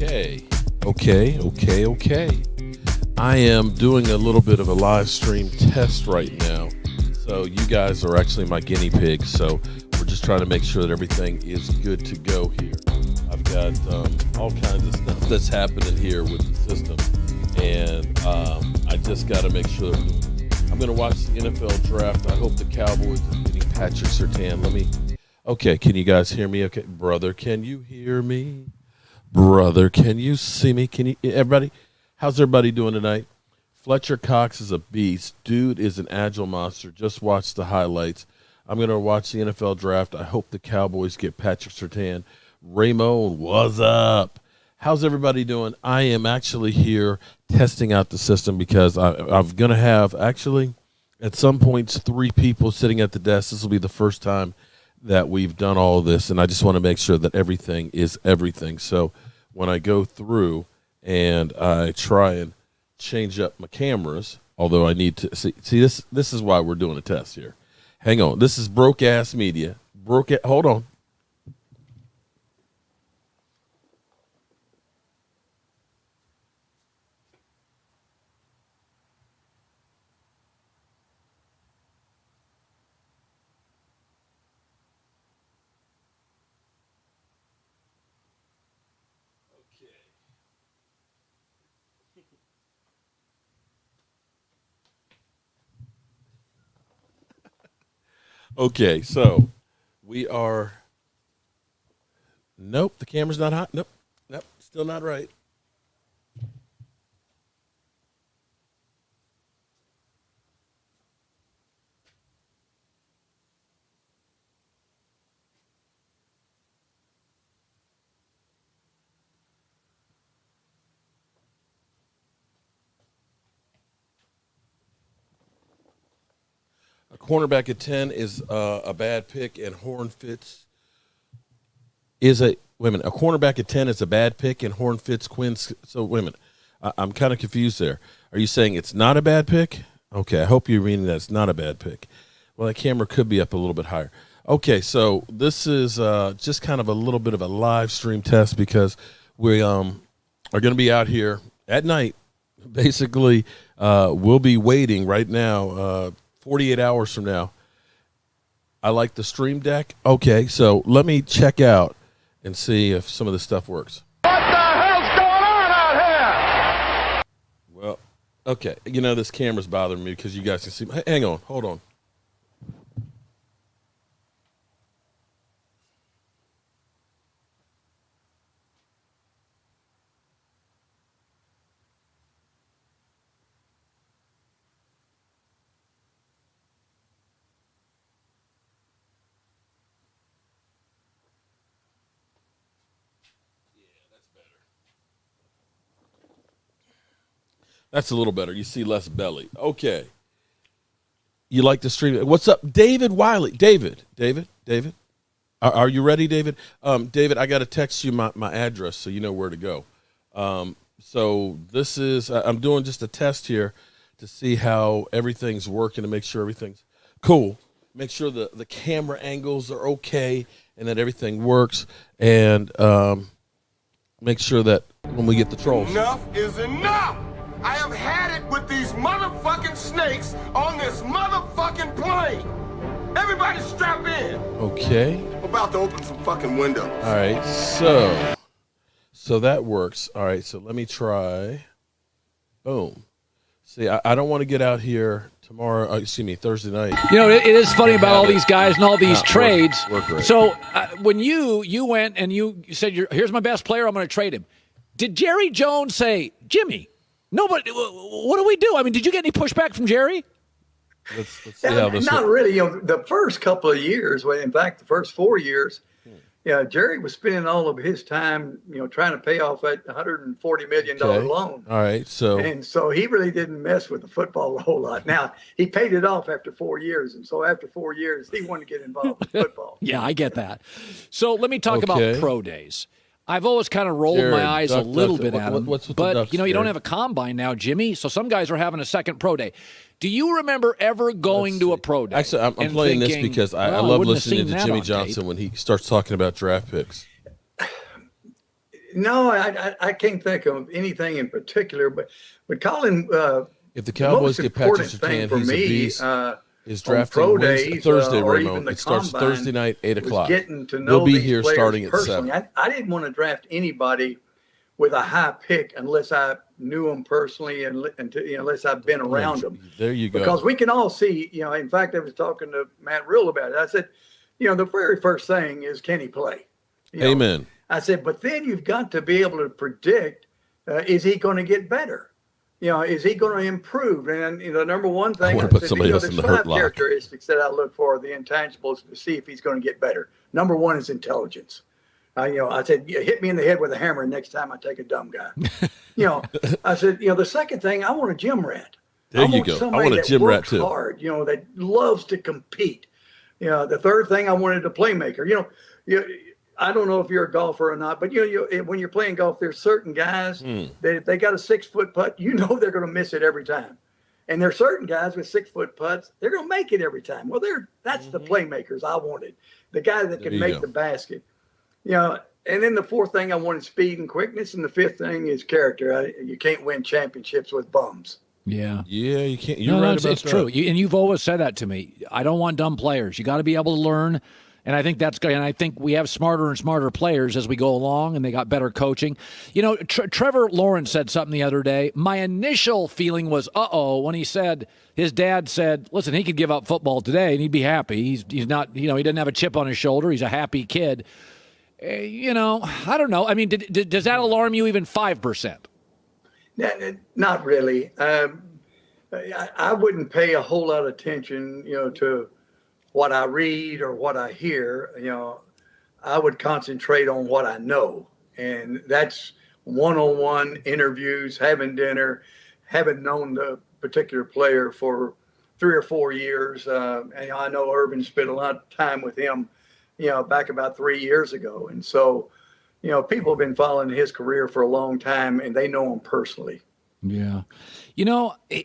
Okay. I am doing a little bit of a live stream test right now. So you guys are actually my guinea pigs. So we're just trying to make sure that everything is good to go here. I've got all kinds of stuff that's happening here with the system. And I just got to make sure I'm going to watch the NFL draft. I hope the Cowboys are getting Patrick Surtain. Okay, can you guys hear me? Okay, brother, can you hear me? Brother, can you see me? Everybody? How's everybody doing tonight? Fletcher Cox is a beast. Dude is an agile monster. Just watch the highlights. I'm going to watch the NFL draft. I hope the Cowboys get Patrick Surtain. Raymond, what's up? How's everybody doing? I am actually here testing out the system because I'm going to have actually at some points 3 people sitting at the desk. This will be the first time that we've done all of this, and I just want to make sure that everything is everything. So when I go through and I try and change up my cameras, although I need to see this is why we're doing a test here. Hang on. This is broke ass media. Hold on. Okay, so we are. Nope, the camera's not hot. Nope, still not right. A cornerback at 10 is a bad pick, and Horn Fitz is a women. A cornerback at 10 is a bad pick, and Horn Fitz Quinn. So women, I'm kind of confused there. Are you saying it's not a bad pick? Okay, I hope you're meaning that it's not a bad pick. Well, that camera could be up a little bit higher. Okay, so this is just kind of a little bit of a live stream test because we are going to be out here at night. Basically, we'll be waiting right now. 48 hours from now. I like the stream deck. Okay, so let me check out and see if some of this stuff works. What the hell's going on out here? Well, okay. You know, this camera's bothering me because you guys can see. Hang on. Hold on. That's a little better. You see less belly. Okay. You like the stream? What's up, David Wiley? David. Are you ready, David? David, I got to text you my address so you know where to go. So this is, I'm doing just a test here to see how everything's working, to make sure everything's cool. Make sure the camera angles are okay and that everything works. And make sure that when we get the trolls. Enough is enough! I have had it with these motherfucking snakes on this motherfucking plane. Everybody strap in. Okay. I'm about to open some fucking windows. All right. So that works. All right. So let me try. Boom. See, I don't want to get out here tomorrow. Thursday night. You know, it is funny about all these guys and all these trades. Work right. So when you went and you said, here's my best player, I'm going to trade him. Did Jerry Jones say, Jimmy, nobody, what do we do? I mean, did you get any pushback from Jerry? Let's see how this Not works. really. The first couple of years, well, in fact, the first 4 years, Jerry was spending all of his time, trying to pay off that $140 million loan. All right. And so he really didn't mess with the football a whole lot. Now, he paid it off after 4 years. And so after 4 years, he wanted to get involved with football. Yeah, I get that. So let me talk about pro days. I've always kind of rolled my eyes a little bit at them. But, you don't have a combine now, Jimmy, so some guys are having a second pro day. Do you remember ever going to a pro day? Actually, I'm playing thinking, this because I love listening to Jimmy Johnson when he starts talking about draft picks. No, I can't think of anything in particular, but Colin, if the Cowboys get Patrick Surtain, he's a beast. Is drafting Thursday, Raymond. It starts Thursday night, 8 o'clock. Getting to know we'll be here starting at 7. I didn't want to draft anybody with a high pick unless I knew them personally and unless I've been around them. There you go. Because we can all see, in fact, I was talking to Matt Rill about it. I said, the very first thing is, can he play? Amen. I said, but then you've got to be able to predict, is he going to get better? Is he going to improve? And the number one thing, I want to put somebody else in the hurt lock. Characteristics that I look for, the intangibles, to see if he's going to get better. Number one is intelligence. I said, hit me in the head with a hammer next time I take a dumb guy. I said, the second thing, I want a gym rat. There you go. I want a gym rat too. Hard, that loves to compete. The third thing, I wanted a playmaker. I don't know if you're a golfer or not, but when you're playing golf, there's certain guys that if they got a 6-foot putt, they're going to miss it every time. And there's certain guys with 6-foot putts, they're going to make it every time. Well, that's the playmakers I wanted, the guy that can make the basket. And then the fourth thing, I wanted speed and quickness, and the fifth thing is character. You can't win championships with bums. Yeah, you can't. You're right about that. It's true, and you've always said that to me. I don't want dumb players. You got to be able to learn. And I think that's good. And I think we have smarter and smarter players as we go along, and they got better coaching. Trevor Lawrence said something the other day. My initial feeling was, when he said, his dad said, listen, he could give up football today and he'd be happy. He's not, he doesn't have a chip on his shoulder. He's a happy kid. I don't know. I mean, does that alarm you even 5%? Not really. I wouldn't pay a whole lot of attention, to what I read or what I hear. I would concentrate on what I know. And that's one-on-one interviews, having dinner, having known the particular player for 3 or 4 years. And I know Urban spent a lot of time with him, back about 3 years ago. And so, people have been following his career for a long time, and they know him personally. Yeah.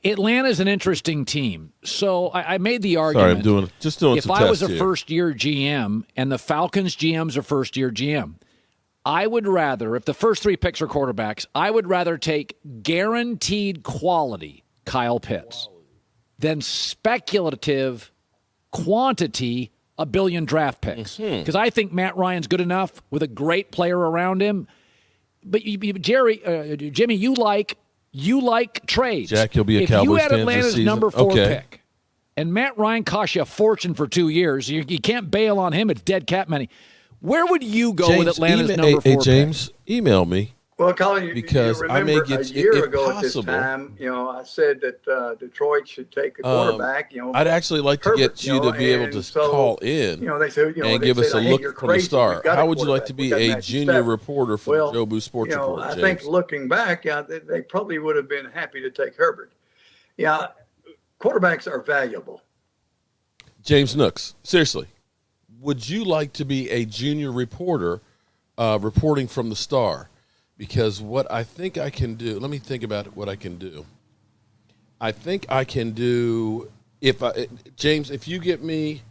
Atlanta's an interesting team. So I made the argument. Sorry, I'm doing if some I was a here. first-year GM and the Falcons GM's a first-year GM, I would rather, if the first 3 picks are quarterbacks, I would rather take guaranteed quality Kyle Pitts than speculative quantity $1 billion draft picks. Because I think Matt Ryan's good enough with a great player around him. But Jimmy, you like trades. Jack, you'll be a Cowboys fan. If you had Atlanta's number 4 okay. pick, and Matt Ryan cost you a fortune for 2 years, you can't bail on him. It's dead cat money. Where would you go with Atlanta's number 4 pick? James, email me. Well, Colin, because you I may get a year ago possible, at this time, I said that Detroit should take a quarterback. I'd actually like to get you to be able to call in they say, and give us a look from the start. How would you like to be a junior reporter for Jobu Sports Report, I James? think looking back, they probably would have been happy to take Herbert. Yeah, quarterbacks are valuable. James Nooks, seriously, would you like to be a junior reporter reporting from the Star? Because what I think I can do, let me think about what I can do. I think I can do, James, if you get me,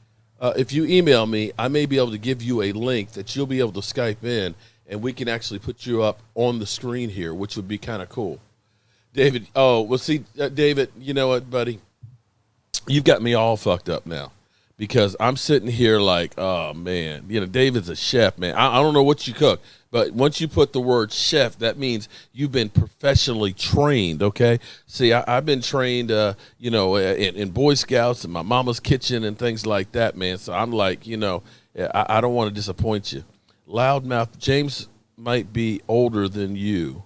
if you email me, I may be able to give you a link that you'll be able to Skype in, and we can actually put you up on the screen here, which would be kind of cool. David, David, you know what, buddy? You've got me all fucked up now. Because I'm sitting here like, oh, man, David's a chef, man. I don't know what you cook, but once you put the word chef, that means you've been professionally trained, okay? See, I've been trained, in Boy Scouts and my mama's kitchen and things like that, man. So I'm like, I don't want to disappoint you. Loudmouth, James might be older than you.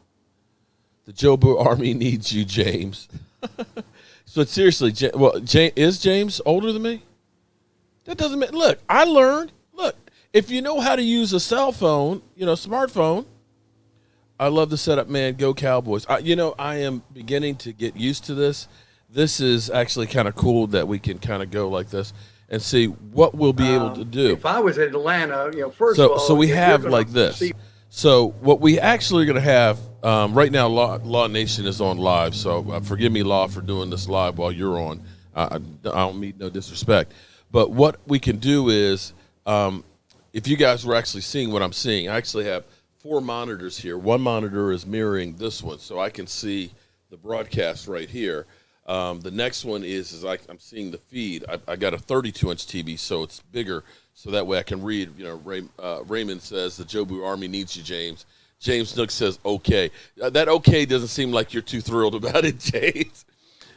The Jobu Army needs you, James. So seriously, is James older than me? That doesn't mean, look, I learned, if you know how to use a cell phone, smartphone, I love the setup, man. Go Cowboys. I am beginning to get used to this. This is actually kind of cool that we can kind of go like this and see what we'll be able to do. If I was in Atlanta, first of all. So we have like this. So what we actually are going to have, right now, Law Nation is on live. So forgive me, Law, for doing this live while you're on. I don't mean no disrespect. But what we can do is, if you guys were actually seeing what I'm seeing, I actually have 4 monitors here. One monitor is mirroring this one, so I can see the broadcast right here. The next one is I'm seeing the feed. I got a 32-inch TV, so it's bigger, so that way I can read. Raymond says the Jobu Army needs you, James. James Nook says, okay. That okay doesn't seem like you're too thrilled about it, James.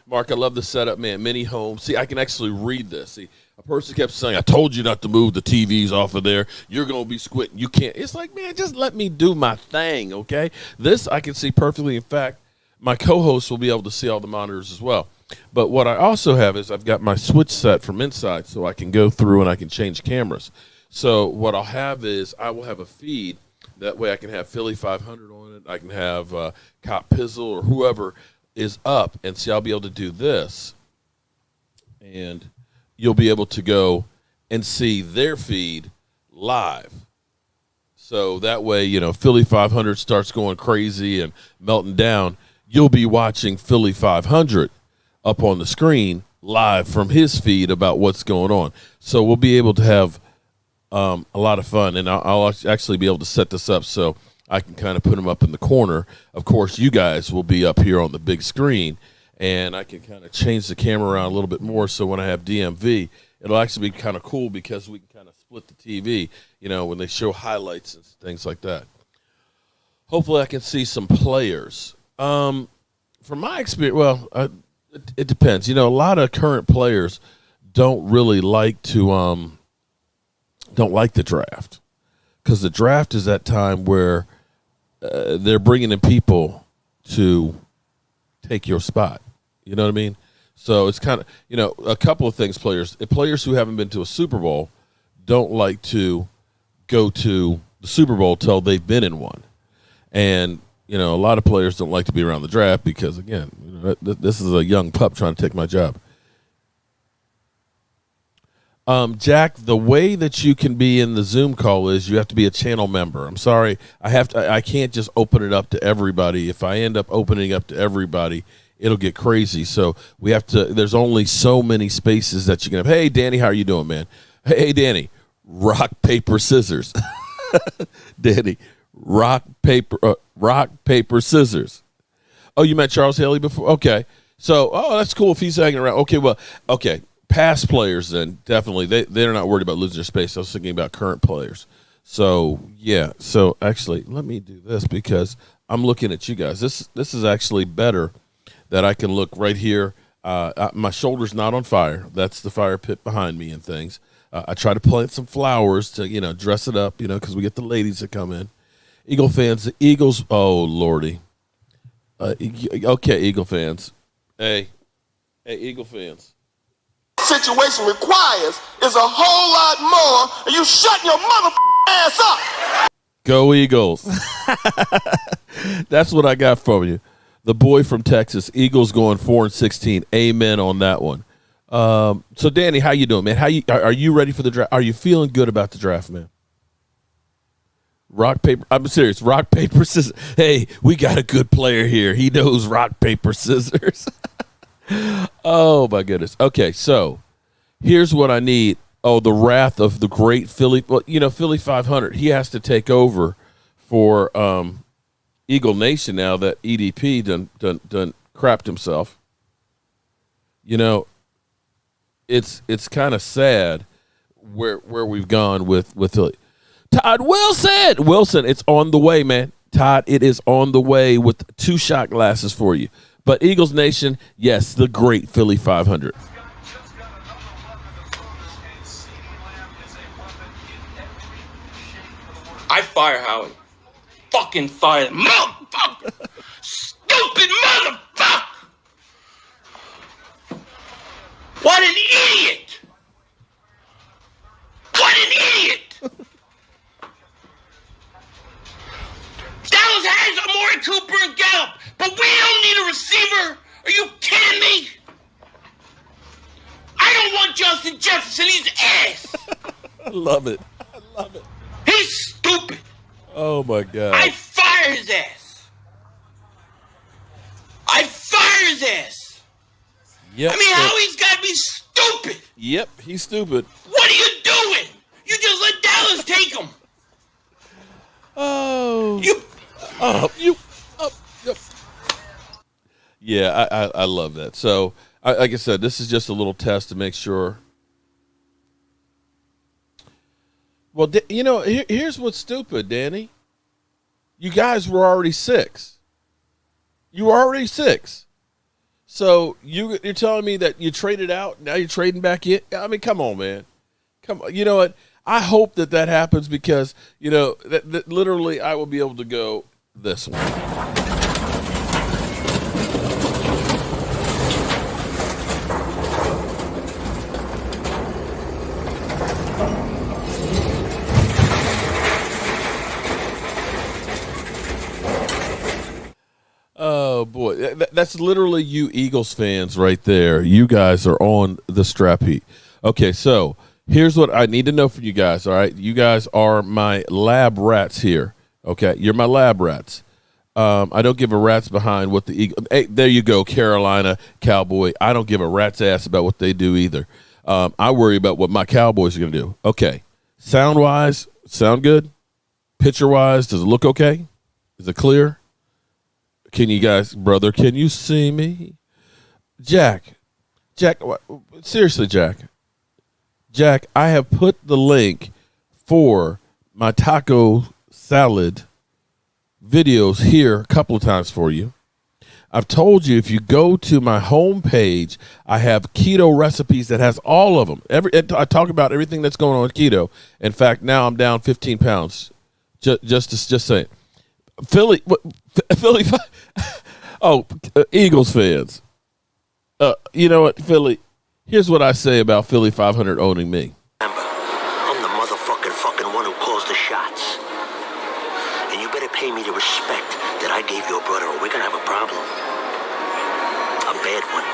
Mark, I love the setup, man. Mini home. See, I can actually read this. See, a person kept saying, I told you not to move the TVs off of there. You're going to be squinting. You can't. It's like, man, just let me do my thing, okay? This I can see perfectly. In fact, my co-host will be able to see all the monitors as well. But what I also have is I've got my switch set from inside, so I can go through and I can change cameras. So what I'll have is I will have a feed. That way I can have Philly 500 on it. I can have Cop Pizzle or whoever is up. And see, I'll be able to do this. And you'll be able to go and see their feed live. So that way, Philly 500 starts going crazy and melting down. You'll be watching Philly 500 up on the screen live from his feed about what's going on. So we'll be able to have a lot of fun, and I'll actually be able to set this up so I can kind of put them up in the corner. Of course, you guys will be up here on the big screen, and I can kind of change the camera around a little bit more so when I have DMV, it'll actually be kind of cool because we can kind of split the TV, when they show highlights and things like that. Hopefully I can see some players. From my experience, it depends. A lot of current players don't really like to don't like the draft because the draft is that time where they're bringing in people to take your spot. You know what I mean? So it's kind of, a couple of things players who haven't been to a Super Bowl don't like to go to the Super Bowl till they've been in one. And, a lot of players don't like to be around the draft because, again, this is a young pup trying to take my job. Jack, the way that you can be in the Zoom call is you have to be a channel member. I'm sorry. I can't just open it up to everybody. If I end up opening up to everybody, it'll get crazy. So we have to, there's only so many spaces that you can have. Hey, Danny, how are you doing, man? Hey, Danny, rock, paper, scissors. Danny, rock, paper, scissors. Oh, you met Charles Haley before? Okay. So, that's cool if he's hanging around. Okay. Past players, then definitely they're not worried about losing their space. I was thinking about current players. So yeah. So actually, let me do this because I'm looking at you guys. This is actually better that I can look right here. My shoulder's not on fire. That's the fire pit behind me and things. I try to plant some flowers to dress it up. Because we get the ladies that come in. Eagle fans, the Eagles. Oh lordy. Okay, Eagle fans. Hey, Eagle fans. Situation requires is a whole lot more, and you shutting your motherfucking ass up. Go Eagles. That's what I got from you. The boy from Texas. Eagles going 4-16. Amen on that one. So Danny, how you doing, man? Are you ready for the draft? Are you feeling good about the draft, man? Rock, paper. I'm serious. Rock, paper, scissors. Hey, we got a good player here. He knows rock, paper, scissors. Oh, my goodness. Okay, so here's what I need. Oh, the wrath of the great Philly. Well, Philly 500. He has to take over for Eagle Nation now that EDP done crapped himself. It's kind of sad where we've gone with Philly. Todd Wilson, it's on the way, man. Todd, it is on the way with 2 shot glasses for you. But Eagles Nation, yes, the great Philly 500. I fire Howie. Fucking fire him. Motherfucker! Stupid motherfucker! What an idiot! What an idiot! Dallas has Amari Cooper and Gallup, but we don't need a receiver. Are you kidding me? I don't want Justin Jefferson. He's ass. I love it. He's stupid. Oh, my God. I fire his ass. Yep. I mean, Howie's got to be stupid. Yep, he's stupid. What are you doing? You just let Dallas take him. Oh. You. Yep. Yeah, I love that. So, like I said, this is just a little test to make sure. Well, here's what's stupid, Danny. You guys were already 6. You were already 6. So you're telling me that you traded out, now you're trading back in? I mean, come on, man. Come on. You know what? I hope that happens because, that literally I will be able to go this one. Oh, boy. That's literally you Eagles fans right there. You guys are on the strap heat. Okay, so here's what I need to know from you guys, all right? You guys are my lab rats here, okay? You're my lab rats. I don't give a rat's behind what the Eagles – hey, there you go, Carolina Cowboy. I don't give a rat's ass about what they do either. I worry about what my Cowboys are going to do. Okay, sound-wise, sound good? Picture-wise, does it look okay? Is it clear? Can you guys, brother, can you see me? Jack, seriously, Jack, I have put the link for my taco salad videos here a couple of times for you. I've told you if you go to my homepage, I have keto recipes that has all of them. I talk about everything that's going on with keto. In fact, now I'm down 15 pounds. Just saying. Philly. Eagles fans. You know what, Philly? Here's what I say about Philly 500 owning me. Remember, I'm the motherfucking one who calls the shots. And you better pay me the respect that I gave your brother, or we're gonna have a problem. A bad one.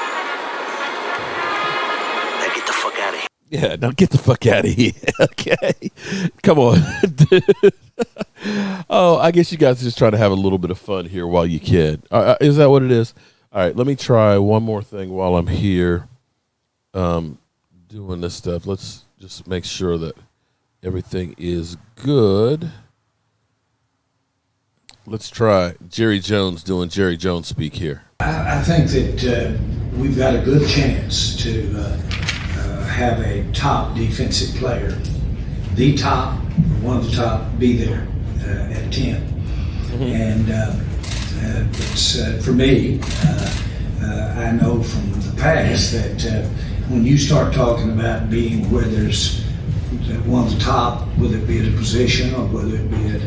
Now get the fuck out of here. Yeah, now get the fuck out of here. Okay. Come on. Oh, I guess you guys are just trying to have a little bit of fun here while you can. Is that what it is? All right, let me try one more thing while I'm here doing this stuff. Let's just make sure that everything is good. Let's try Jerry Jones doing Jerry Jones speak here. I think that we've got a good chance to have a top defensive player, the top, one of the top, be there at 10. Mm-hmm. And it's, for me, I know from the past that when you start talking about being where there's one of the top, whether it be at a position or whether it be at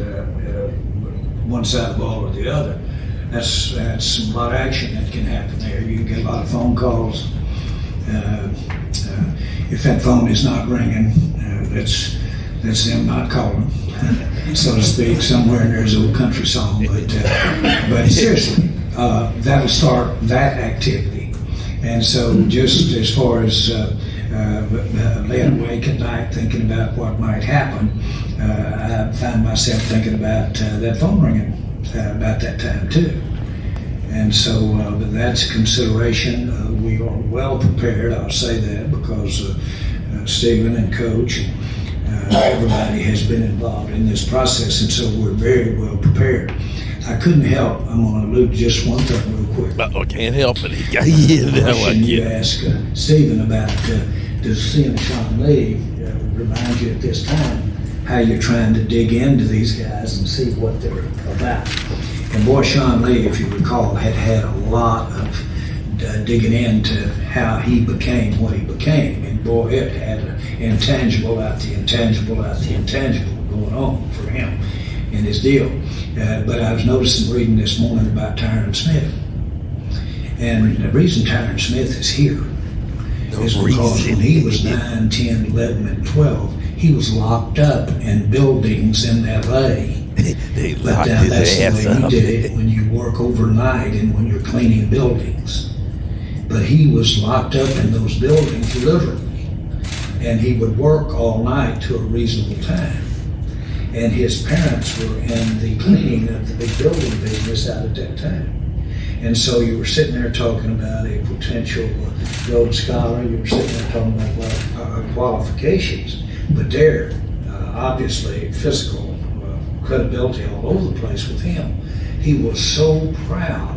one side of the ball or the other, that's a lot of action that can happen there. You get a lot of phone calls. If that phone is not ringing, that's them not calling, so to speak, somewhere in there's an old country song. But seriously, that'll start that activity. And so just as far as laying awake at night thinking about what might happen, I find myself thinking about that phone ringing about that time too. And so but that's a consideration. We are well prepared, I'll say that, because Stephen and Coach and everybody has been involved in this process, and so we're very well prepared. I couldn't help, I'm going to allude to just one thing real quick. I can't help it. You ask Stephen about does seeing Sean Lee remind you at this time how you're trying to dig into these guys and see what they're about. And boy, Sean Lee, if you recall, had a lot of digging into how he became what he became. And boy, it had an intangible out the intangible going on for him in his deal. But I was noticing reading this morning about Tyron Smith. And the reason Tyron Smith is here is because when he was 9, 10, 11, and 12, he was locked up in buildings in L.A. They But locked that's his the ass way we up. did it when you work overnight and when you're cleaning buildings. But he was locked up in those buildings literally, and he would work all night to a reasonable time. And his parents were in the cleaning of the big building business out at that time. And so you were sitting there talking about a potential Rhodes Scholar, you were sitting there talking about qualifications, but they're obviously physical credibility all over the place with him. He was so proud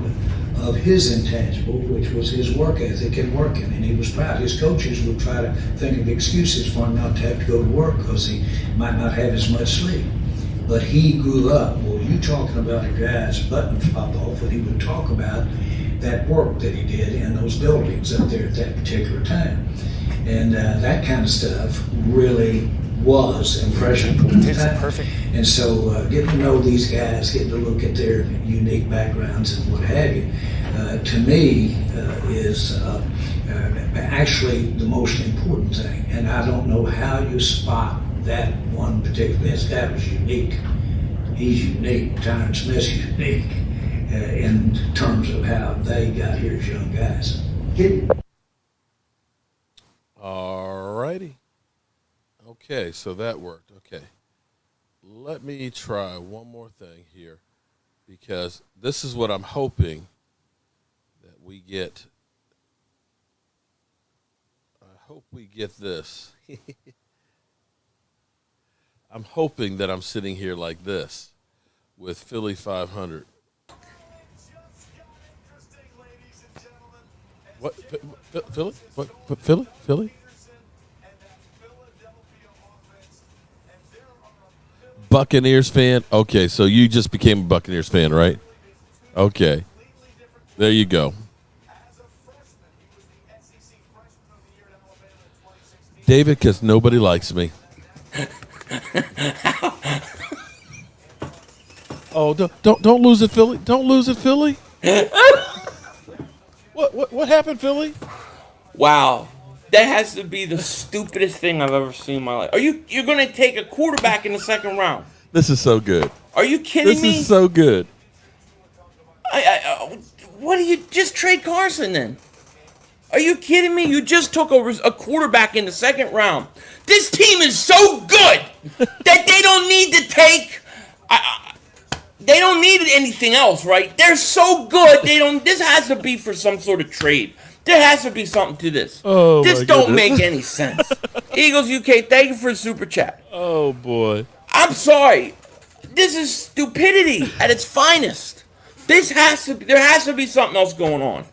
of his intangible, which was his work ethic and working, and he was proud. His coaches would try to think of excuses for him not to have to go to work because he might not have as much sleep. But he grew up. Well, you talking about a guy's buttons pop off, and he would talk about that work that he did in those buildings up there at that particular time. And that kind of stuff really was impressionable at the time. Perfect. And so getting to know these guys, getting to look at their unique backgrounds and what have you, to me is actually the most important thing. And I don't know how you spot that one particular. This guy was unique. He's unique. Tyron Smith's unique in terms of how they got here as young guys. All righty. Okay, so that worked. Okay. Let me try one more thing here, because this is what I'm hoping that we get. I hope we get this. I'm hoping that I'm sitting here like this with Philly 500. What? Philly? What? Philly? Philly? Buccaneers fan? Okay, so you just became a Buccaneers fan, right? Okay. There you go. David, because nobody likes me. Oh, don't lose it, Philly. Don't lose it, Philly. What happened, Philly? Wow. That has to be the stupidest thing I've ever seen in my life. You're going to take a quarterback in the second round? This is so good. Are you kidding me? This is so good. What do you just trade Carson then? Are you kidding me? You just took a quarterback in the second round. This team is so good that they don't need to take. They don't need anything else, right? They're so good. This has to be for some sort of trade. There has to be something to this. Oh, this don't make any sense. Eagles UK, thank you for the super chat. Oh boy. I'm sorry. This is stupidity at its finest. There has to be something else going on.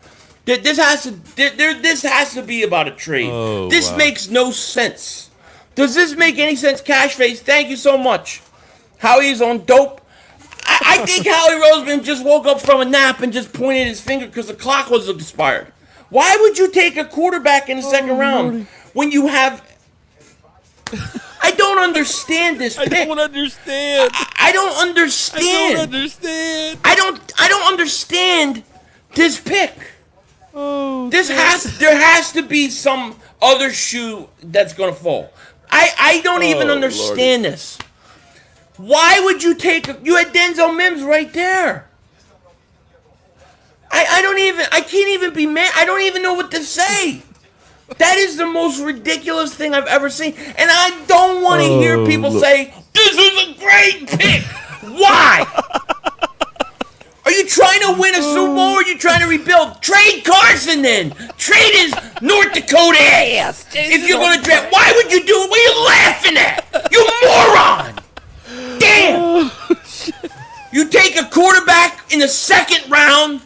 This has to be about a trade. Oh, this makes no sense. Does this make any sense? Cash Face, thank you so much. Howie's on dope. I think Howie Roseman just woke up from a nap and just pointed his finger because the clock was expired. Why would you take a quarterback in the second round when you have... I don't understand this pick. I don't understand. I don't understand. I don't understand this pick. Oh, there has to be some other shoe that's gonna fall. I don't even understand this. Why would you take you had Denzel Mims right there? I can't even be mad. I don't even know what to say. That is the most ridiculous thing I've ever seen. And I don't want to hear people say, this is a great pick. Why? Are you trying to win a Super Bowl or are you trying to rebuild? Trade Carson then. Trade his North Dakota ass. If you're going to draft, why would you do it? What are you laughing at? You moron. Damn. You take a quarterback in the second round.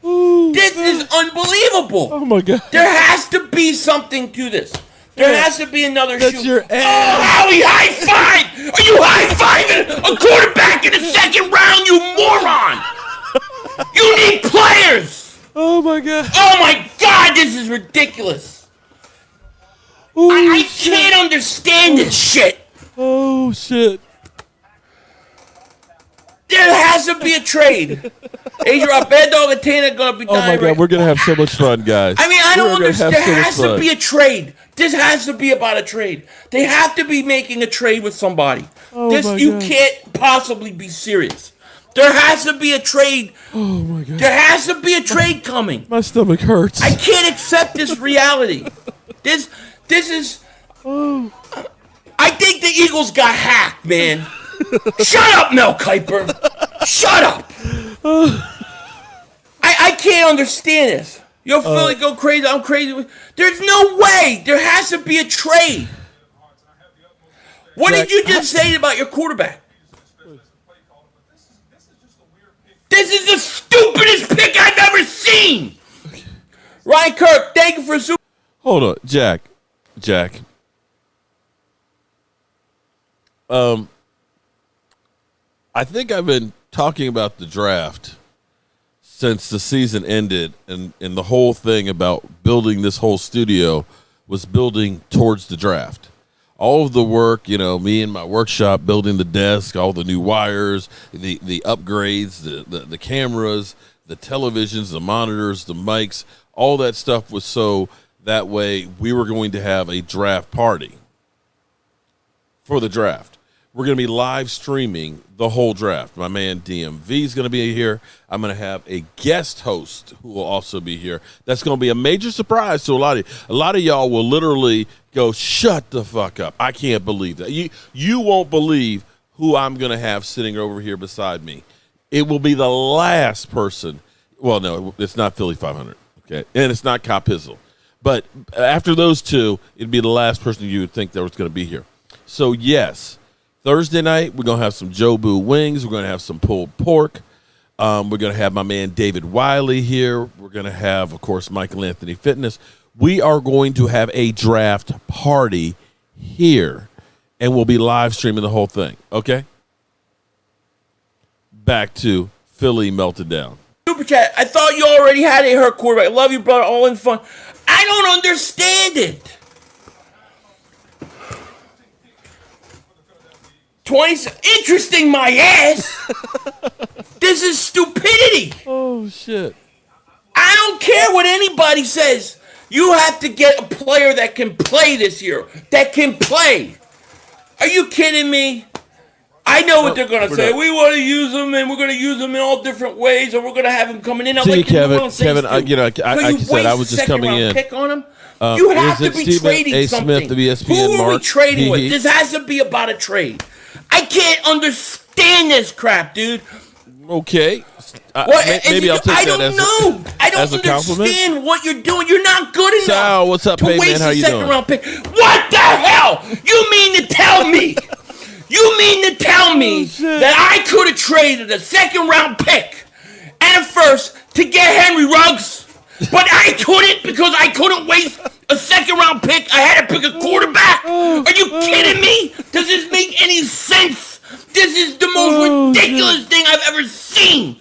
This is unbelievable. Oh my God. There has to be something to this. There has to be another shoe. That's your ass. Oh, Howie, high five! Are you high-fiving a quarterback in the second round, you moron? You need players! Oh my God. Oh my God, this is ridiculous. I can't understand this shit. Oh shit. There has to be a trade. Adrian, Bad Dog and Tina gonna be dying. Oh my God, we're gonna have so much fun, guys. I mean, I don't understand. There has to be a trade. This has to be about a trade. They have to be making a trade with somebody. You can't possibly be serious. There has to be a trade. Oh my God. There has to be a trade coming. My stomach hurts. I can't accept this reality. This is. I think the Eagles got hacked, man. Shut up, Mel Kiper. Shut up. I can't understand this. Yo, Philly, go crazy. I'm crazy. There's no way. There has to be a trade. What did you just say about your quarterback? This is the stupidest pick I've ever seen. Ryan Kirk, thank you for super. Hold on, Jack. I think I've been talking about the draft since the season ended, and the whole thing about building this whole studio was building towards the draft. All of the work, me in my workshop, building the desk, all the new wires, the upgrades, the cameras, the televisions, the monitors, the mics, all that stuff was so that way we were going to have a draft party for the draft. We're going to be live streaming the whole draft. My man DMV is going to be here. I'm going to have a guest host who will also be here. That's going to be a major surprise to a lot of y'all. Will literally go, shut the fuck up. I can't believe that. You won't believe who I'm going to have sitting over here beside me. It will be the last person. Well, no, it's not Philly 500. Okay, and it's not Cop Pizzle. But after those two, it'd be the last person you would think that was going to be here. So yes. Thursday night, we're going to have some Jobu wings. We're going to have some pulled pork. We're going to have my man David Wiley here. We're going to have, of course, Michael Anthony Fitness. We are going to have a draft party here, and we'll be live streaming the whole thing, okay? Back to Philly Melted Down. Super chat, I thought you already had a hurt quarterback. Love you, brother. All in fun. I don't understand it. 20, interesting my ass. This is stupidity. Oh, shit. I don't care what anybody says. You have to get a player that can play this year. That can play. Are you kidding me? I know what they're going to say. We want to use them, and we're going to use them in all different ways, and we're going to have them coming in. See, Kevin, like I said, I was just coming in. Pick on them? You have to be trading something. Who are we trading with? This has to be about a trade. I can't understand this crap, dude. Okay. Maybe I'll take that as know. I don't understand what you're doing. You're not good enough. Sal, what's up, hey, man? How you doing? Round pick. What the hell? You mean to tell me? That I could have traded a second round pick and a first to get Henry Ruggs, but I couldn't because I couldn't waste a second round pick. I had to pick a quarterback. Are you kidding me? Does this make any sense? This is the most ridiculous thing I've ever seen.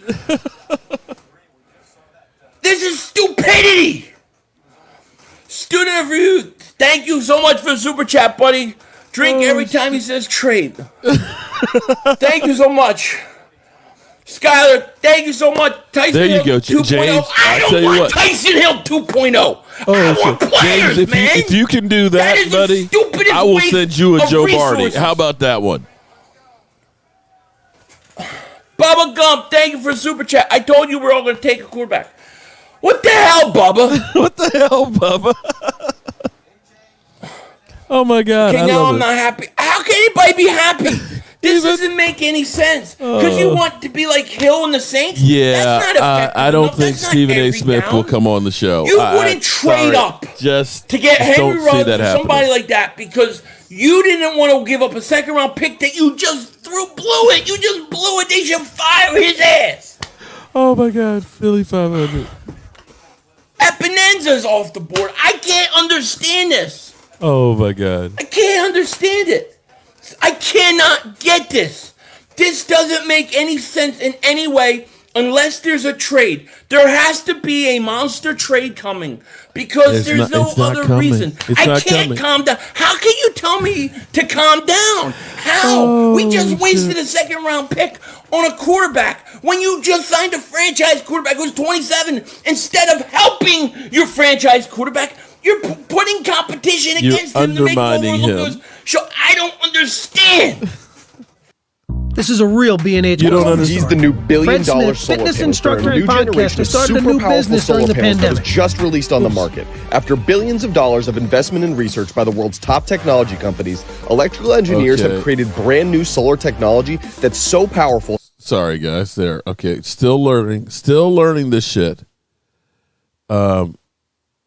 This is stupidity. Student of you, thank you so much for the super chat, buddy. Drink every time he says trade. Thank you so much. Skyler, thank you so much. Tyson there you Hill go, 2.0. James. I don't want Tyson Hill 2.0. I want players, James, man. If you can do that buddy, I will send you a Joe Barty. How about that one? Bubba Gump, thank you for the super chat. I told you we're all going to take a quarterback. What the hell, Bubba? What the hell, Bubba? Oh, my God. Okay, now I'm not happy. How can anybody be happy? This doesn't make any sense. Because you want to be like Hill and the Saints? Yeah, that's not I don't think Stephen A. Smith will come on the show. You wouldn't trade up just to get Henry Ruggs or somebody like that because you didn't want to give up a second round pick that you just blew it. You just blew it. They should fire his ass. Oh, my God. Philly 500. Epinenza's off the board. I can't understand this. Oh, my God. I can't understand it. I cannot get this. This doesn't make any sense in any way unless there's a trade. There has to be a monster trade coming because there's no other reason. I can't calm down. How can you tell me to calm down? How? We just wasted a second round pick on a quarterback when you just signed a franchise quarterback who's 27 instead of helping your franchise quarterback. You're putting competition against him to make him. So I don't understand. This is a real B&H. You don't understand. He's the new billion-dollar solar fitness panel instructor and podcaster, started a new business during the pandemic. That was just released on the market. After billions of dollars of investment and research by the world's top technology companies, electrical engineers have created brand new solar technology that's so powerful. Sorry, guys. There. Okay. Still learning this shit.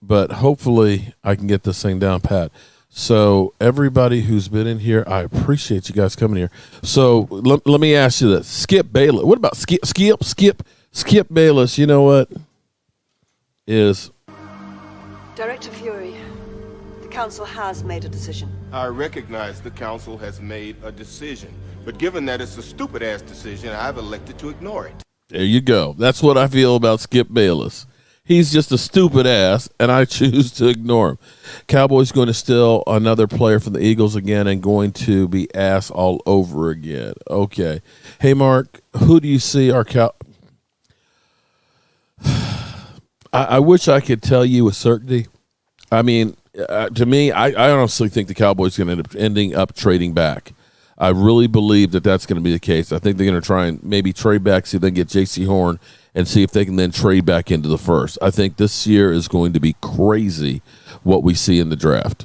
But hopefully I can get this thing down pat. So everybody who's been in here, I appreciate you guys coming here. So let me ask you this. Skip Bayless. What about Skip? Skip Bayless, you know what? Is Director Fury, the council has made a decision. I recognize the council has made a decision, but given that it's a stupid-ass decision, I've elected to ignore it. There you go. That's what I feel about Skip Bayless. He's just a stupid ass, and I choose to ignore him. Cowboys going to steal another player from the Eagles again and going to be ass all over again. Okay. Hey, Mark, who do you see our I wish I could tell you with certainty. I mean, to me, I honestly think the Cowboys are going to end up ending up trading back. I really believe that that's going to be the case. I think they're going to try and maybe trade back, see if they can get J.C. Horn, and see if they can then trade back into the first. I think this year is going to be crazy what we see in the draft.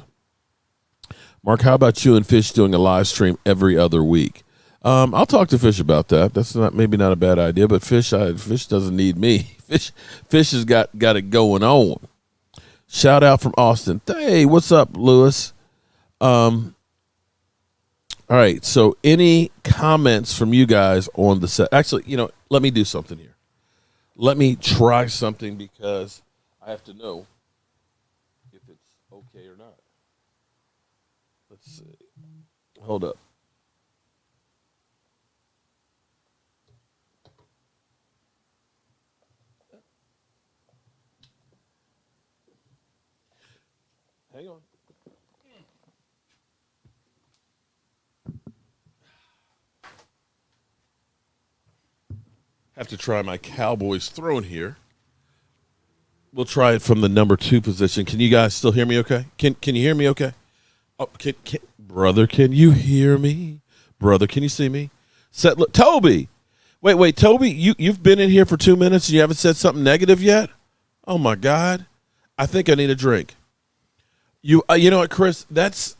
Mark, how about you and Fish doing a live stream every other week? I'll talk to Fish about that. That's maybe not a bad idea, but Fish doesn't need me. Fish has got it going on. Shout out from Austin. Hey, what's up, Lewis? All right, so any comments from you guys on the set? Actually, let me do something here. Let me try something because I have to know if it's okay or not. Let's see. Hold up. Hang on. Have to try my Cowboys throne here. We'll try it from the number 2 position. Can you guys still hear me okay? Can you hear me okay? Oh, brother, can you hear me? Brother, can you see me? Look, Toby. Wait, Toby, you've been in here for 2 minutes and you haven't said something negative yet? Oh my God. I think I need a drink. You know what, Chris? That's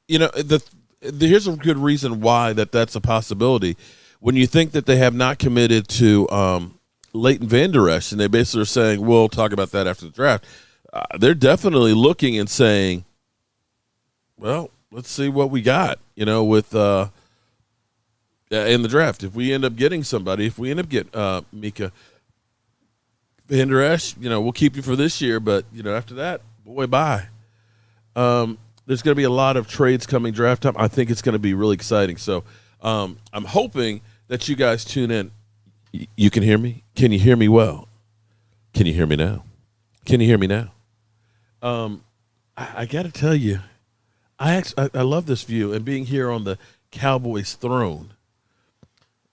here's a good reason why that's a possibility. When you think that they have not committed to Leighton Vander Esch, and they basically are saying, we'll talk about that after the draft, they're definitely looking and saying, well, let's see what we got, with in the draft. If we end up getting somebody, if we end up getting Mika Vander Esch, we'll keep you for this year, but, after that, boy, bye. There's going to be a lot of trades coming draft time. I think it's going to be really exciting. So I'm hoping that you guys tune in. You can hear me? Can you hear me well? Can you hear me now? Can you hear me now? I got to tell you, I love this view and being here on the Cowboys throne.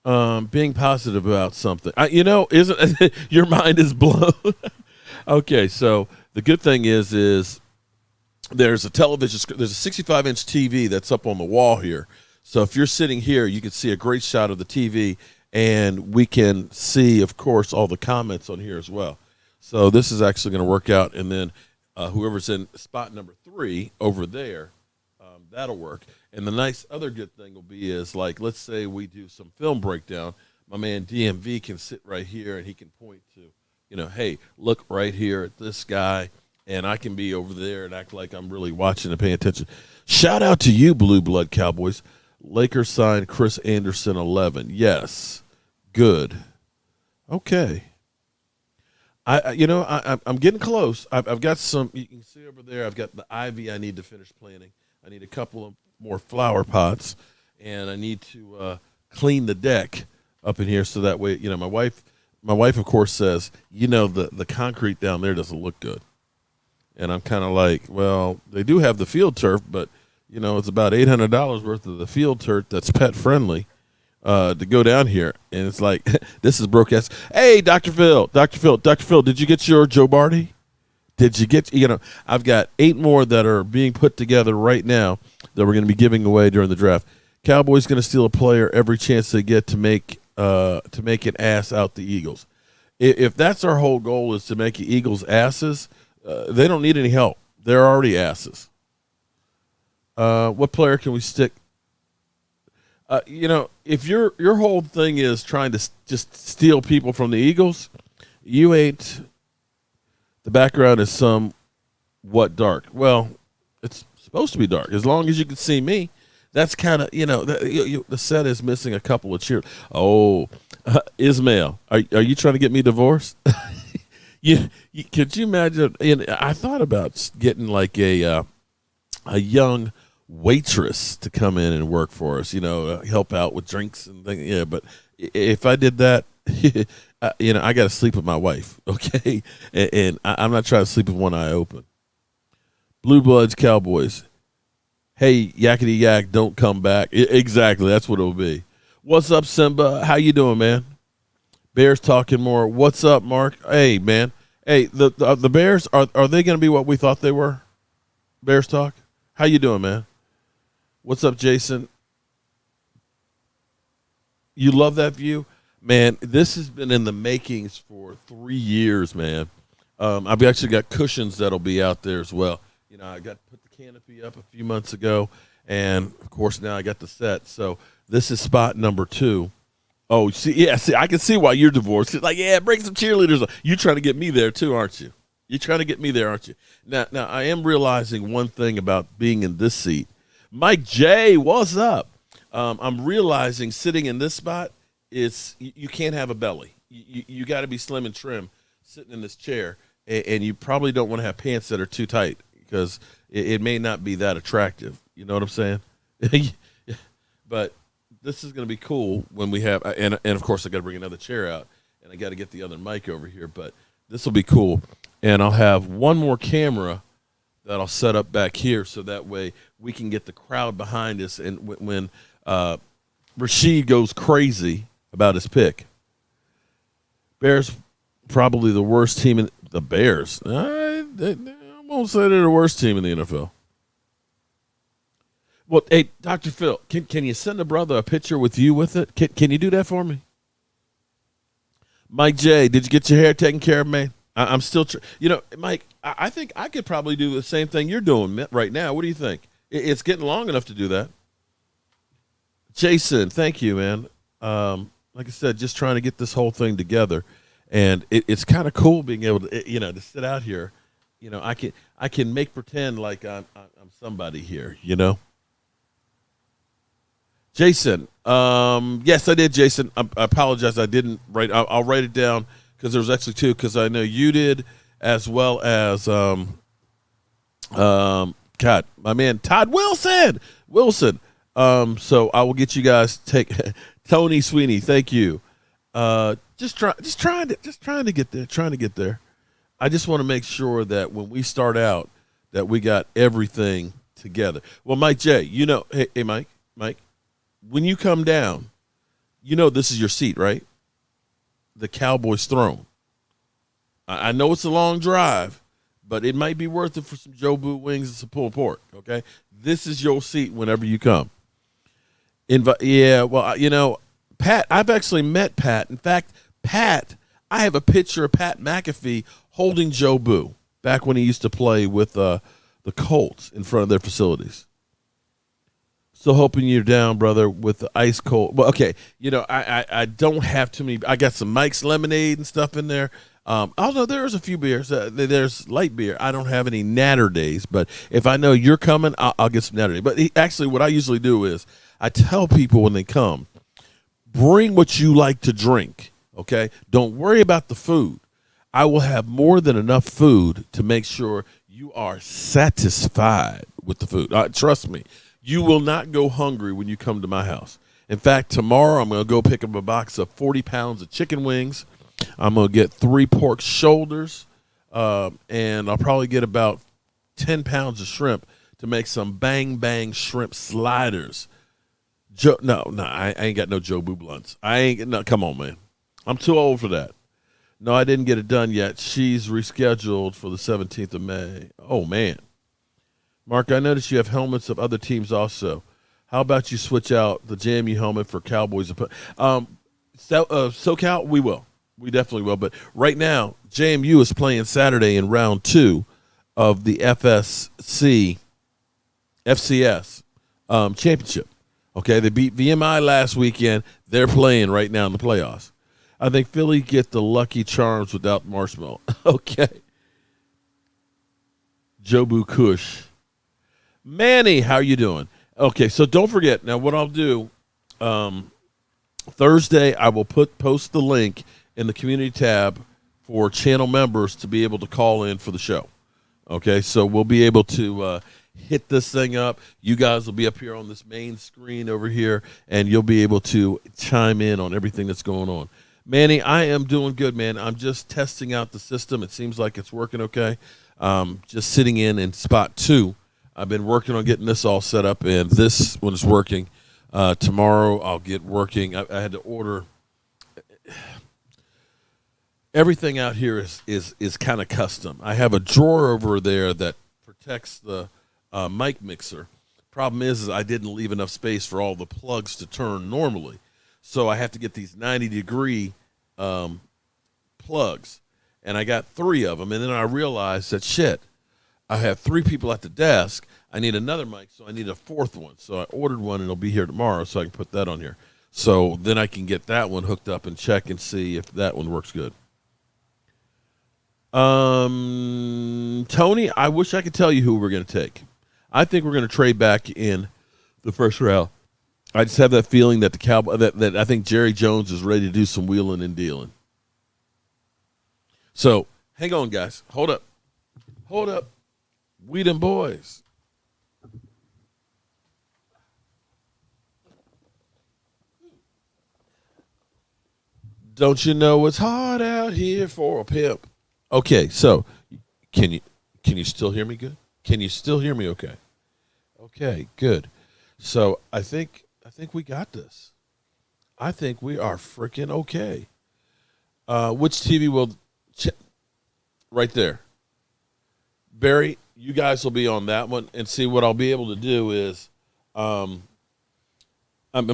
Being positive about something. Isn't your mind is blown? Okay, so the good thing is there's a television, there's a 65-inch TV that's up on the wall here. So if you're sitting here, you can see a great shot of the TV, and we can see, of course, all the comments on here as well. So this is actually going to work out, and then whoever's in spot number 3 over there, that'll work. And the nice other good thing will be is, like, let's say we do some film breakdown. My man DMV can sit right here, and he can point to, hey, look right here at this guy, and I can be over there and act like I'm really watching and paying attention. Shout out to you, Blue Blood Cowboys. Lakers signed Chris Anderson 11. Yes. Good. Okay. I'm getting close. I've got some, you can see over there, I've got the ivy I need to finish planting. I need a couple of more flower pots, and I need to clean the deck up in here so that way, my wife, of course, says, the concrete down there doesn't look good. And I'm kind of like, well, they do have the field turf, but, it's about $800 worth of the field turf that's pet friendly to go down here. And it's like, this is broke ass. Hey, Dr. Phil, did you get your Joe Barty? Did you get, I've got 8 more that are being put together right now that we're going to be giving away during the draft. Cowboys going to steal a player every chance they get to make an ass out the Eagles. If that's our whole goal is to make the Eagles asses, they don't need any help. They're already asses. What player can we stick? If your whole thing is trying to just steal people from the Eagles, you ain't. The background is somewhat dark. Well, it's supposed to be dark. As long as you can see me, That's kind of, the set is missing a couple of cheers. Oh, Ismail, are you trying to get me divorced? Could you imagine? I thought about getting like a young waitress to come in and work for us, help out with drinks and things. Yeah, but if I did that, I got to sleep with my wife, okay? And I'm not trying to sleep with one eye open. Blue Bloods, Cowboys. Hey, yakety yak, don't come back. Exactly, that's what it'll be. What's up, Simba? How you doing, man? Bears talking more. What's up, Mark? Hey, man. Hey, the Bears, are they going to be what we thought they were? Bears talk? How you doing, man? What's up, Jason? You love that view? Man, this has been in the makings for 3 years, man. I've actually got cushions that'll be out there as well. I got to put the canopy up a few months ago, and, of course, now I got the set. So this is spot number 2. Oh, see, I can see why you're divorced. It's like, yeah, bring some cheerleaders. You're trying to get me there too, aren't you? You're trying to get me there, aren't you? Now, I am realizing one thing about being in this seat. Mike J, what's up? I'm realizing sitting in this spot is you can't have a belly. You got to be slim and trim sitting in this chair, and you probably don't want to have pants that are too tight because it may not be that attractive. You know what I'm saying? But this is going to be cool when we have, and of course I got to bring another chair out, and I got to get the other mic over here. But this will be cool, and I'll have one more camera that I'll set up back here so that way we can get the crowd behind us. And when Rashid goes crazy about his pick, Bears probably the worst team in the Bears. I won't say they're the worst team in the NFL. Well, hey, Dr. Phil, can you send a brother a picture with you with it? Can you do that for me? Mike J, did you get your hair taken care of, man? I'm still, Mike, I think I could probably do the same thing you're doing right now. What do you think? It's getting long enough to do that. Jason, thank you, man. Like I said, just trying to get this whole thing together, and it's kind of cool being able to, to sit out here. I can make pretend like I'm somebody here. Jason, yes, I did, Jason. I apologize. I didn't write. I'll write it down because there was actually 2. Because I know you did, as well as God, my man Todd Wilson. So I will get you guys Tony Sweeney. Thank you. Just trying to get there. I just want to make sure that when we start out, that we got everything together. Well, Mike J, hey, Mike, when you come down, this is your seat, right? The Cowboys throne. I know it's a long drive, but it might be worth it for some Jobu wings and some pulled pork, okay? This is your seat whenever you come. Pat, I've actually met Pat. In fact, Pat, I have a picture of Pat McAfee holding Jobu back when he used to play with the Colts in front of their facilities. Still hoping you're down, brother, with the ice cold. Well, okay, I don't have too many. I got some Mike's Lemonade and stuff in there. Although there's a few beers. There's light beer. I don't have any Natter Days, but if I know you're coming, I'll get some Natter Days. But actually, what I usually do is I tell people when they come, bring what you like to drink, okay? Don't worry about the food. I will have more than enough food to make sure you are satisfied with the food. Trust me. You will not go hungry when you come to my house. In fact, tomorrow I'm going to go pick up a box of 40 pounds of chicken wings. I'm going to get 3 pork shoulders, and I'll probably get about 10 pounds of shrimp to make some bang bang shrimp sliders. I ain't got no Jobu blunts. Come on, man. I'm too old for that. No, I didn't get it done yet. She's rescheduled for the 17th of May. Oh, man. Mark, I noticed you have helmets of other teams also. How about you switch out the JMU helmet for Cowboys? SoCal, we will. We definitely will. But right now, JMU is playing Saturday in round 2 of the FCS championship. Okay, they beat VMI last weekend. They're playing right now in the playoffs. I think Philly get the Lucky Charms without marshmallow. Okay. Jobu Kush. Manny, how you doing? Okay, so don't forget. Now, what I'll do, Thursday, I will post the link in the community tab for channel members to be able to call in for the show. Okay, so we'll be able to hit this thing up. You guys will be up here on this main screen over here, and you'll be able to chime in on everything that's going on. Manny, I am doing good, man. I'm just testing out the system. It seems like it's working okay. Just sitting in spot 2. I've been working on getting this all set up, and this one is working. Tomorrow I'll get working. I had to order. Everything out here is kind of custom. I have a drawer over there that protects the mic mixer. Problem is I didn't leave enough space for all the plugs to turn normally. So I have to get these 90-degree plugs. And I got 3 of them. And then I realized that, shit, I have 3 people at the desk. I need another mic, so I need a 4th one. So I ordered one, and it'll be here tomorrow, so I can put that on here. So then I can get that one hooked up and check and see if that one works good. Tony, I wish I could tell you who we're going to take. I think we're going to trade back in the first round. I just have that feeling that the Cowboy that I think Jerry Jones is ready to do some wheeling and dealing. So hang on, guys. Hold up. We them boys. Don't you know it's hard out here for a pimp? Okay, so can you still hear me good? Can you still hear me okay? Okay, good. So I think we got this. I think we are freaking okay. Which TV will right there. Barry, you guys will be on that one, and see what I'll be able to do is I'm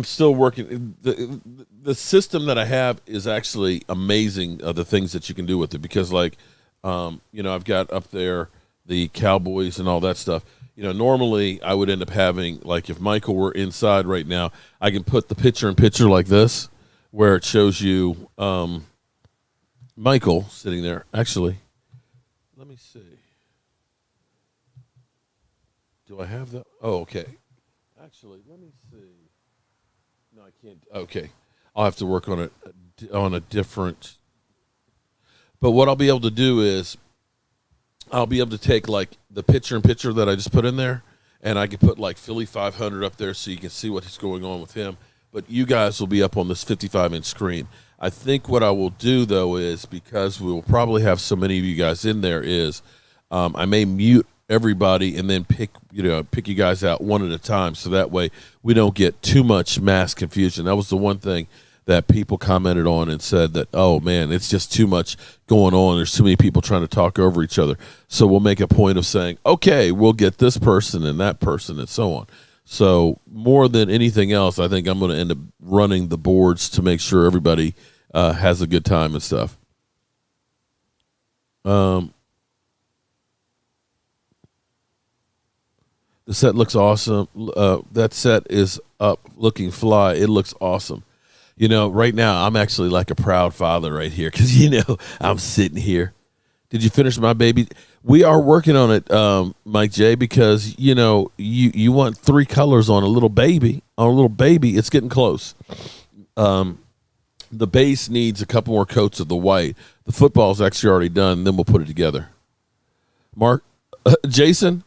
still working. The system that I have is actually amazing, the things that you can do with it, because I've got up there the Cowboys and all that stuff. Normally I would end up having, like, if Michael were inside right now, I can put the picture-in-picture like this, where it shows you Michael sitting there. Actually, let me see. Do I have that? Oh, okay. Actually, let me see. No, I can't. Okay. I'll have to work on it on a different. But what I'll be able to do is I'll be able to take, like, the picture-in-picture that I just put in there, and I can put, like, Philly 500 up there so you can see what's going on with him. But you guys will be up on this 55-inch screen. I think what I will do, though, is, because we will probably have so many of you guys in there, is I may mute everybody and then pick you guys out one at a time, so that way we don't get too much mass confusion. That was the one thing that people commented on and said that, oh man, it's just too much going on. There's too many people trying to talk over each other. So we'll make a point of saying, okay, we'll get this person and that person and so on. So more than anything else, I think I'm going to end up running the boards to make sure everybody has a good time and stuff. The set looks awesome. That set is up looking fly. It looks awesome. Right now I'm actually like a proud father right here, because, I'm sitting here. Did you finish my baby? We are working on it, Mike J, because, you want 3 colors on a little baby. On a little baby, it's getting close. The base needs a couple more coats of the white. The football's actually already done. Then we'll put it together. Mark, Jason,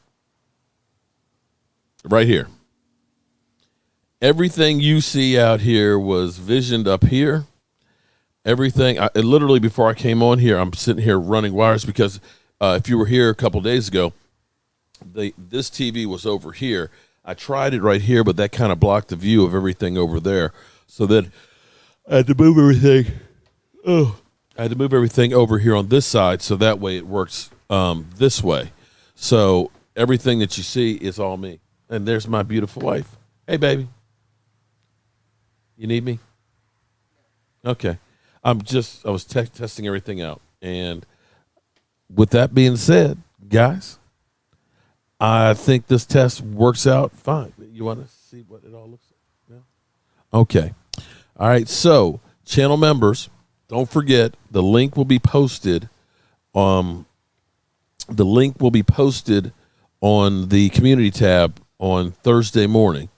right here. Everything you see out here was visioned up here. Everything, literally before I came on here, I'm sitting here running wires, because if you were here a couple days ago, this TV was over here. I tried it right here, but that kind of blocked the view of everything over there. So then I had to move everything. I had to move everything over here on this side, so that way it works this way. So everything that you see is all me. And there's my beautiful wife. Hey, baby. You need me? Okay. I was testing everything out. And with that being said, guys, I think this test works out fine. You want to see what it all looks like now? Okay. All right. So, channel members, don't forget, the link will be posted. The link will be posted on the community tab on Thursday morning.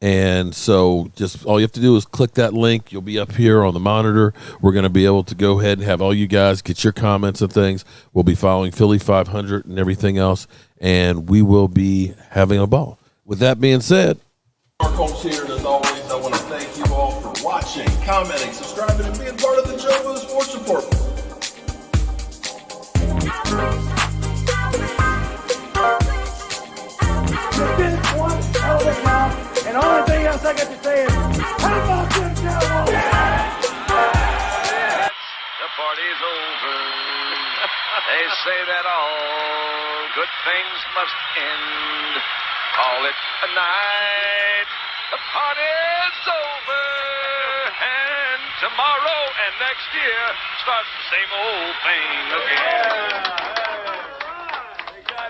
And so just all you have to do is click that link. You'll be up here on the monitor. We're going to be able to go ahead and have all you guys get your comments and things. We'll be following Philly 500 and everything else, and we will be having a ball. With that being said, Holmes here, and as always, I want to thank you all for watching, commenting, subscribing, and being part of the Jobu Sports Report. One hell of a job, and the only thing else I got to say is, how about them Cowboys? The party's over. They say that all good things must end. Call it a night. The party's over, and tomorrow and next year starts the same old thing again.